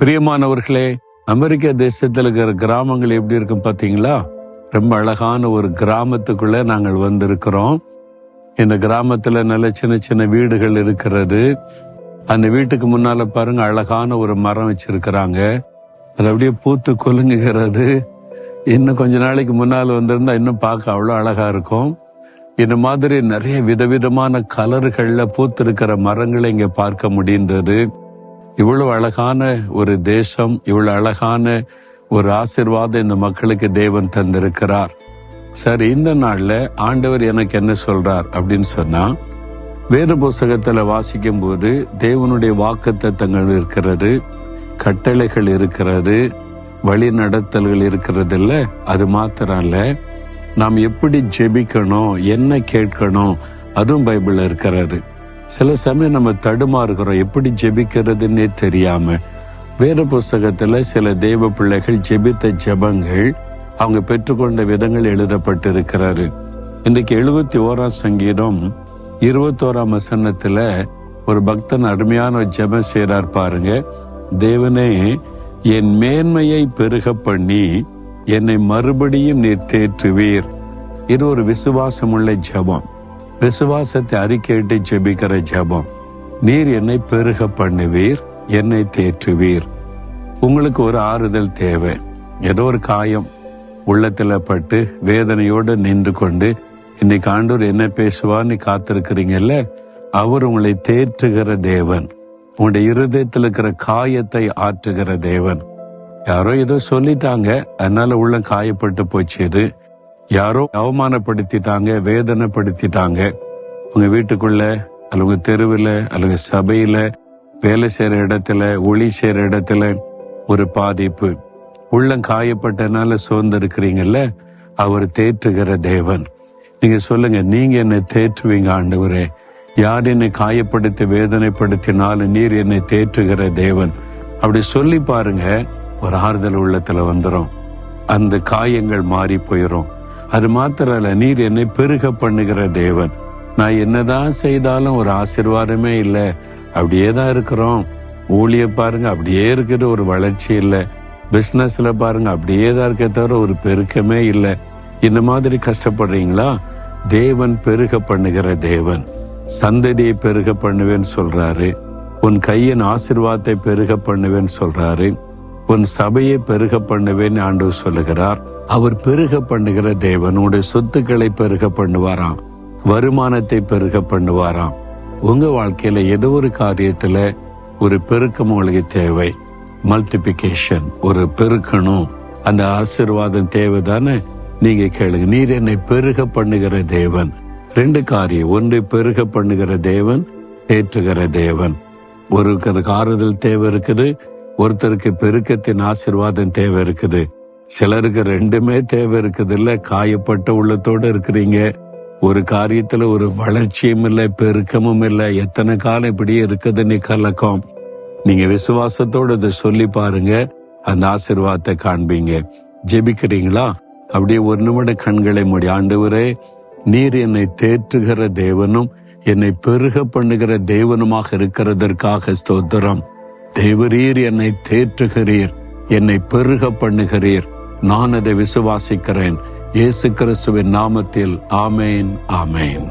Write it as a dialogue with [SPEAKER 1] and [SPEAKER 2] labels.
[SPEAKER 1] பிரியமானவர்களே, அமெரிக்க தேசத்தில் இருக்கிற கிராமங்கள் எப்படி இருக்கும் பார்த்தீங்களா? ரொம்ப அழகான ஒரு கிராமத்துக்குள்ள நாங்கள் வந்திருக்கிறோம். இந்த கிராமத்துல நல்ல சின்ன சின்ன வீடுகள் இருக்கிறது. அந்த வீட்டுக்கு முன்னால பாருங்க, அழகான ஒரு மரம் வச்சிருக்கிறாங்க. அது அப்படியே பூத்து குலுங்குகிறது. இன்னும் கொஞ்ச நாளைக்கு முன்னால் வந்திருந்தா இன்னும் பார்க்க அவ்வளோ அழகா இருக்கும். இந்த மாதிரி நிறைய விதவிதமான கலர்கள்ல பூத்திருக்கிற மரங்களை இங்க பார்க்க முடிந்தது. இவ்வளவு அழகான ஒரு தேசம், இவ்வளவு அழகான ஒரு ஆசீர்வாதம் இந்த மக்களுக்கு தேவன் தந்திருக்கிறார். சரி, இந்த நாள்ல ஆண்டவர் எனக்கு என்ன சொல்றார் அப்படின்னு சொன்னா, வேத புஸ்தகத்துல வாசிக்கும் போது தேவனுடைய வாக்குத்தத்தங்கள் இருக்கிறது, கட்டளைகள் இருக்கிறது, வழி நடத்தல்கள் இருக்கிறது. இல்ல, அது மாத்திரம் இல்ல, நாம் எப்படி ஜெபிக்கணும், என்ன கேட்கணும், அதுவும் பைபிள்ல இருக்கிறது. சில சமயம் நம்ம தடுமாறுகிறோம், எப்படி ஜெபிக்கிறதுன்னே தெரியாம. வேத புஸ்தகத்துல சில தேவ பிள்ளைகள் ஜெபித்த ஜெபங்கள், அவங்க பெற்றுக்கொண்ட விதங்கள் எழுதப்பட்டிருக்கிறாரு. இன்றைக்கு 71ஆம் சங்கீதம் 21ஆம் வசனத்துல ஒரு பக்தன் அருமையான ஒரு ஜெபம் செய்றார் பாருங்க. தேவனே, என் மேன்மையை பெருக பண்ணி என்னை மறுபடியும் நீர் தேற்றுவீர். இது ஒரு விசுவாசமுள்ள ஜெபம், விசுவாசத்தை அறிக்கையிட்டு ஜெபிக்கிற ஜெபம். நீர் என்னை பெருக பண்ணுவீர், என்னை தேற்றுவீர். உங்களுக்கு ஒரு ஆறுதல் தேவை. ஏதோ ஒரு காயம் உள்ளத்துல பட்டு வேதனையோடு நின்று கொண்டு இன்னைக்கு ஆண்டவர் என்ன பேசுவான்னு காத்திருக்கிறீங்கல்ல, அவர் உங்களை தேற்றுகிற தேவன். உங்களுடைய இருதயத்தில் இருக்கிற காயத்தை ஆற்றுகிற தேவன். யாரோ ஏதோ சொல்லிட்டாங்க, அதனால உள்ள காயப்பட்டு போச்சு. யாரோ அவமானப்படுத்திட்டாங்க, வேதனைப்படுத்திட்டாங்க. உங்க வீட்டுக்குள்ள அல்லது உங்க தெருவில் அல்லது சபையில, வேலை செய்யற இடத்துல, ஒளி செய்யற இடத்துல ஒரு பாதிப்பு, உள்ளம் காயப்பட்டனால சோர்ந்து இருக்கிறீங்கல்ல, அவர் தேற்றுகிற தேவன். நீங்க சொல்லுங்க, நீங்க என்னை தேற்றுவீங்க ஆண்டவரே. யார் என்னை காயப்படுத்தி வேதனைப்படுத்தினாலும் நீர் என்னை தேற்றுகிற தேவன். அப்படி சொல்லி பாருங்க, ஒரு ஆறுதல் உள்ளத்துல வந்துடும். அந்த காயங்கள் மாறி போயிடும். அது மாத்திரம் இல்ல, நீர் என்னை பெருக பண்ணுகிற தேவன். நான் என்னதான் செய்தாலும் ஒரு ஆசீர்வாதமே இல்லை, அப்படியே தான் இருக்கிறோம். ஊழிய பாருங்க, அப்படியே இருக்கிற ஒரு வளர்ச்சி இல்லை. பிசினஸ்ல பாருங்க, அப்படியே தான் இருக்க தவிர ஒரு பெருக்கமே இல்லை. இந்த மாதிரி கஷ்டப்படுறீங்களா? தேவன் பெருக பண்ணுகிற தேவன். சந்ததியை பெருக பண்ணுவேன்னு சொல்றாரு. உன் கையின் ஆசீர்வாதத்தை பெருக பண்ணுவேன்னு சொல்றாரு. உன் சபையை பெருக பண்ணுவேன்னு ஆண்டவர் சொல்லுகிறார். அவர் பெருக பண்ணுகிற தேவன். உங்களுடைய சொத்துக்களை பெருக பண்ணுவாராம், வருமானத்தை பெருக பண்ணுவாராம். உங்க வாழ்க்கையில ஏதோ ஒரு காரியத்துல ஒரு பெருக்கம் உங்களுக்கு தேவை, மல்டிபிகேஷன், ஒரு பெருக்கணும், அந்த ஆசீர்வாதம் தேவைதானே? நீங்க கேளுங்க. நீர் என்னை பெருக பண்ணுகிற தேவன். 2 காரியம். ஒன்று, பெருக பண்ணுகிற தேவன், தேற்றுகிற தேவன். ஒருத்தருக்கு ஆறுதல் தேவை இருக்குது, ஒருத்தருக்கு பெருக்கத்தின் ஆசீர்வாதம் தேவை இருக்குது. சிலருக்கு 2மே தேவை இருக்குது. இல்ல, காயப்பட்ட உள்ளத்தோடு இருக்கிறீங்க, ஒரு காரியத்துல ஒரு வளர்ச்சியும் இல்லை, பெருக்கமும் இல்லை. எத்தனை காலம் இப்படியே இருக்குதுன்னு கலக்கம். நீங்க விசுவாசத்தோடு இதை சொல்லி பாருங்க, அந்த ஆசீர்வாதத்தை காண்பீங்க. ஜெபிக்கிறீங்களா? அப்படியே ஒரு நிமிடம் கண்களை மூடி, ஆண்டவரே, நீர் என்னை தேற்றுகிற தேவனும் என்னை பெருக பண்ணுகிற தேவனுமாக இருக்கிறதற்காக ஸ்தோத்திரம். தேவரீர் என்னை தேற்றுகிறீர், என்னை பெருக பண்ணுகிறீர். நான் அதை விசுவாசிக்கிறேன். இயேசு கிறிஸ்துவின் நாமத்தில் ஆமேன், ஆமேன்.